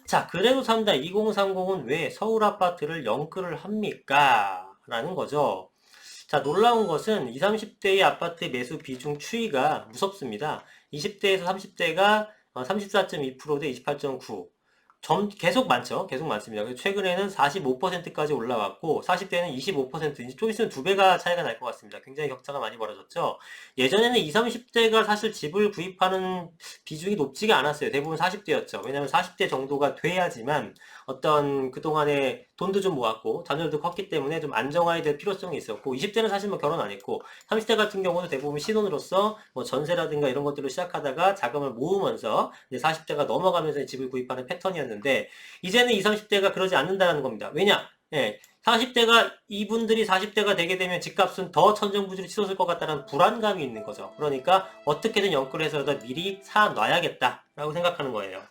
자, 그대로 산다 2030은 왜 서울 아파트를 연끌을 합니까? 라는 거죠. 자, 놀라운 것은 20, 30대의 아파트 매수 비중 추이가 무섭습니다. 20대에서 30대가 34.2% 대 28.9. 계속 많죠. 계속 많습니다. 그래서 최근에는 45%까지 올라왔고, 40대는 25%, 이제 좀 있으면 두 배가 차이가 날 것 같습니다. 굉장히 격차가 많이 벌어졌죠. 예전에는 20, 30대가 사실 집을 구입하는 비중이 높지가 않았어요. 대부분 40대였죠. 왜냐하면 40대 정도가 돼야지만 어떤 그동안에 돈도 좀 모았고, 자녀들도 컸기 때문에 좀 안정화해야 될 필요성이 있었고, 20대는 사실 뭐 결혼 안 했고, 30대 같은 경우는 대부분 신혼으로서 뭐 전세라든가 이런 것들로 시작하다가 자금을 모으면서 이제 40대가 넘어가면서 집을 구입하는 패턴이었는데, 이제는 20, 30대가 그러지 않는다는 겁니다. 왜냐? 예, 40대가, 이분들이 40대가 되게 되면 집값은 더 천정부지로 치솟을 것 같다는 불안감이 있는 거죠. 그러니까 어떻게든 연끌을 해서라도 미리 사놔야겠다라고 생각하는 거예요.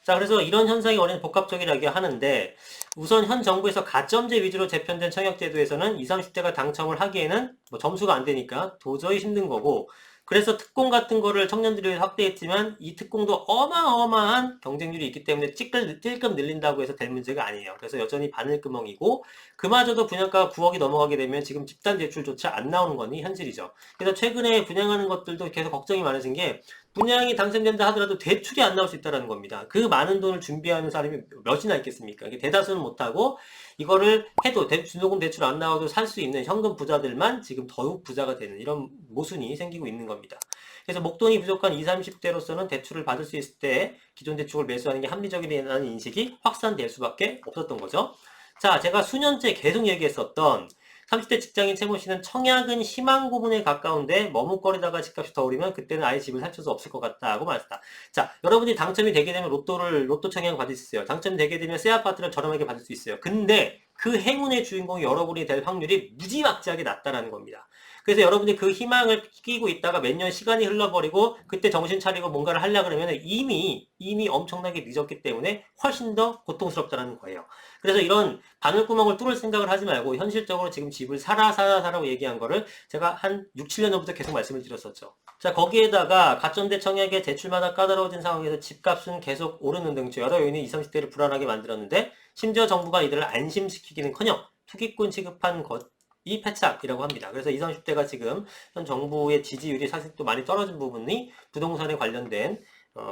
자, 그래서 이런 현상이 원래는 복합적이라고 하는데, 우선 현 정부에서 가점제 위주로 재편된 청약제도에서는 20, 30대가 당첨을 하기에는 뭐 점수가 안 되니까 도저히 힘든 거고, 그래서 특공 같은 거를 청년들이 위해서 확대했지만, 이 특공도 어마어마한 경쟁률이 있기 때문에 찔끔 늘린다고 해서 될 문제가 아니에요. 그래서 여전히 바늘구멍이고, 그마저도 분양가가 9억이 넘어가게 되면 지금 집단 대출조차 안 나오는 거니 현실이죠. 그래서 최근에 분양하는 것들도 계속 걱정이 많아진 게, 분양이 당첨된다 하더라도 대출이 안 나올 수 있다는 겁니다. 그 많은 돈을 준비하는 사람이 몇이나 있겠습니까? 이게 대다수는 못하고 이거를 해도 주도금 대출 안 나와도 살 수 있는 현금 부자들만 지금 더욱 부자가 되는 이런 모순이 생기고 있는 겁니다. 그래서 목돈이 부족한 20, 30대로서는 대출을 받을 수 있을 때 기존 대출을 매수하는 게 합리적이라는 인식이 확산될 수밖에 없었던 거죠. 자, 제가 수년째 계속 얘기했었던 30대 직장인 채모 씨는 청약은 희망 고문에 가까운데 머뭇거리다가 집값이 더 오르면 그때는 아예 집을 살 수 없을 것 같다고 말했다. 자, 여러분이 당첨이 되게 되면 로또 청약 받을 수 있어요. 당첨이 되게 되면 새 아파트를 저렴하게 받을 수 있어요. 근데 그 행운의 주인공이 여러분이 될 확률이 무지막지하게 낮다라는 겁니다. 그래서 여러분이 그 희망을 끼고 있다가 몇 년 시간이 흘러버리고 그때 정신 차리고 뭔가를 하려고 그러면 이미 엄청나게 늦었기 때문에 훨씬 더 고통스럽다는 거예요. 그래서 이런 바늘구멍을 뚫을 생각을 하지 말고 현실적으로 지금 집을 사라고 얘기한 거를 제가 한 6, 7년 전부터 계속 말씀을 드렸었죠. 자, 거기에다가 가점대 청약의 대출마다 까다로워진 상황에서 집값은 계속 오르는 등 여러 요인이 20, 30대를 불안하게 만들었는데 심지어 정부가 이들을 안심시키기는커녕 투기꾼 취급한 것이 패착이라고 합니다. 그래서 20, 30대가 지금 현 정부의 지지율이 사실 또 많이 떨어진 부분이 부동산에 관련된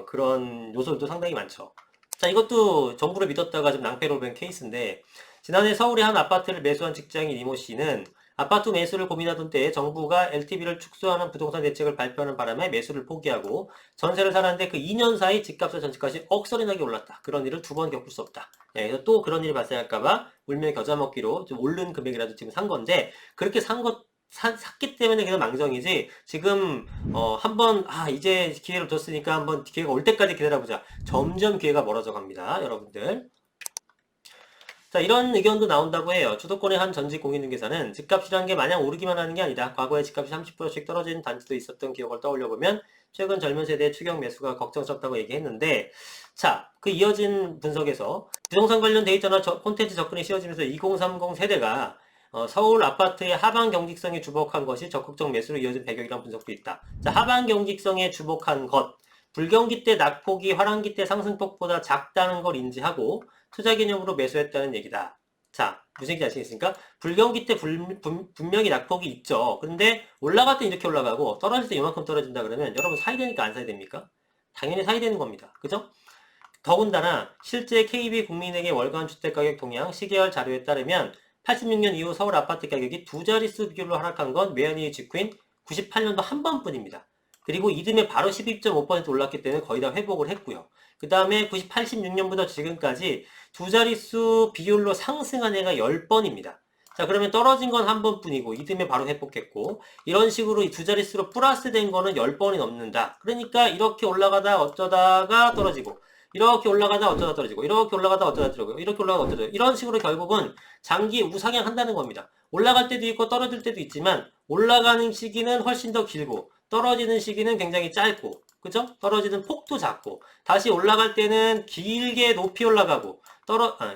그런 요소도 상당히 많죠. 자, 이것도 정부를 믿었다가 좀 낭패로 된 케이스인데, 지난해 서울의 한 아파트를 매수한 직장인 이모 씨는 아파트 매수를 고민하던 때에 정부가 LTV를 축소하는 부동산 대책을 발표하는 바람에 매수를 포기하고 전세를 살았는데 그 2년 사이 집값과 전세값이 억소리나게 올랐다. 그런 일을 두 번 겪을 수 없다. 그래서 또 그런 일이 발생할까봐 울며 겨자 먹기로 좀 오른 금액이라도 지금 산 건데, 그렇게 샀기 때문에 그냥 망정이지, 지금, 이제 기회를 줬으니까 한번 기회가 올 때까지 기다려보자. 점점 기회가 멀어져 갑니다, 여러분들. 자, 이런 의견도 나온다고 해요. 수도권의 한 전직 공인중개사는 집값이라는 게 마냥 오르기만 하는 게 아니다. 과거에 집값이 30%씩 떨어진 단지도 있었던 기억을 떠올려보면 최근 젊은 세대의 추격 매수가 걱정스럽다고 얘기했는데, 자, 그 이어진 분석에서 부동산 관련 데이터나 콘텐츠 접근이 쉬워지면서 2030 세대가 서울 아파트의 하방 경직성에 주목한 것이 적극적 매수로 이어진 배경이라는 분석도 있다. 자, 하방 경직성에 주목한 것. 불경기 때 낙폭이 화랑기 때 상승폭보다 작다는 걸 인지하고 투자 개념으로 매수했다는 얘기다. 자, 무슨 얘기인지 아시겠습니까? 불경기 때 분명히 낙폭이 있죠. 그런데 올라갈 때 이렇게 올라가고 떨어질 때 이만큼 떨어진다 그러면 여러분 사야 되니까 안 사야 됩니까? 당연히 사야 되는 겁니다. 그죠? 더군다나 실제 KB 국민에게 월간 주택가격 동향 시계열 자료에 따르면 86년 이후 서울 아파트 가격이 두 자릿수 비율로 하락한 건 매연이 직후인 98년도 한 번뿐입니다. 그리고 이듬해 바로 12.5% 올랐기 때문에 거의 다 회복을 했고요. 그 다음에 86년부터 지금까지 두 자릿수 비율로 상승한 해가 10번입니다. 자, 그러면 떨어진 건 한 번뿐이고 이듬해 바로 회복했고, 이런 식으로 이 두 자릿수로 플러스 된 거는 10번이 넘는다. 그러니까 이렇게 올라가다 어쩌다가 떨어지고, 이렇게 올라가다 어쩌다 떨어지고, 이렇게 올라가다 어쩌다 떨어지고, 이렇게 올라가다 어쩌다 떨어지고, 이런 식으로 결국은 장기 우상향 한다는 겁니다. 올라갈 때도 있고 떨어질 때도 있지만 올라가는 시기는 훨씬 더 길고 떨어지는 시기는 굉장히 짧고, 그죠? 떨어지는 폭도 작고, 다시 올라갈 때는 길게 높이 올라가고,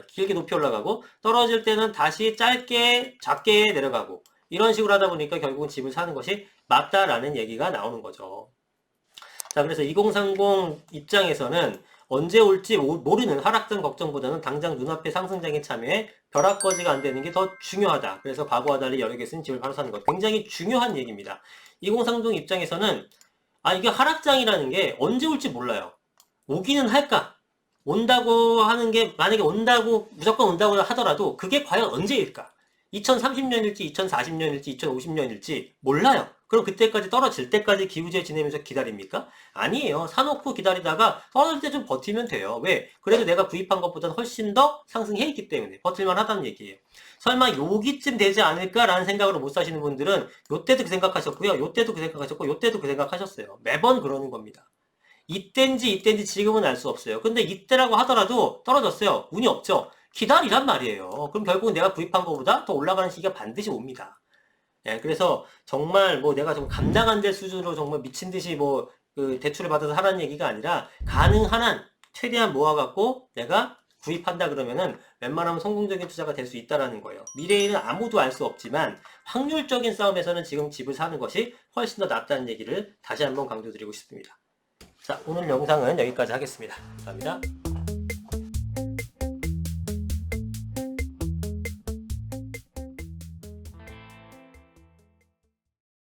길게 높이 올라가고, 떨어질 때는 다시 짧게, 작게 내려가고, 이런 식으로 하다 보니까 결국은 집을 사는 것이 맞다라는 얘기가 나오는 거죠. 자, 그래서 2030 입장에서는 언제 올지 모르는 하락장 걱정보다는 당장 눈앞의 상승장에 참여해 벼락거지가 안 되는 게 더 중요하다. 그래서 과거와 달리 여러 개 쓴 집을 바로 사는 것. 굉장히 중요한 얘기입니다. 2030 입장에서는 이게 하락장이라는 게 언제 올지 몰라요. 오기는 할까? 온다고 하는 게 만약에 온다고 무조건 온다고 하더라도 그게 과연 언제일까? 2030년일지 2040년일지 2050년일지 몰라요. 그럼 그때까지 떨어질 때까지 기우제 지내면서 기다립니까? 아니에요. 사놓고 기다리다가 떨어질 때 좀 버티면 돼요. 왜? 그래도 내가 구입한 것보다는 훨씬 더 상승해 있기 때문에 버틸만 하다는 얘기예요. 설마 여기쯤 되지 않을까라는 생각으로 못 사시는 분들은 요때도 그 생각하셨고요. 요때도 그 생각하셨고 요때도 그 생각하셨어요. 매번 그러는 겁니다. 이땐지 지금은 알 수 없어요. 근데 이때라고 하더라도 떨어졌어요. 운이 없죠. 기다리란 말이에요. 그럼 결국은 내가 구입한 것보다 더 올라가는 시기가 반드시 옵니다. 예, 그래서 정말 뭐 내가 좀 감당 안 될 수준으로 정말 미친 듯이 뭐 그 대출을 받아서 하라는 얘기가 아니라 가능한 한 최대한 모아갖고 내가 구입한다 그러면은 웬만하면 성공적인 투자가 될 수 있다라는 거예요. 미래에는 아무도 알 수 없지만 확률적인 싸움에서는 지금 집을 사는 것이 훨씬 더 낫다는 얘기를 다시 한번 강조드리고 싶습니다. 자, 오늘 영상은 여기까지 하겠습니다. 감사합니다.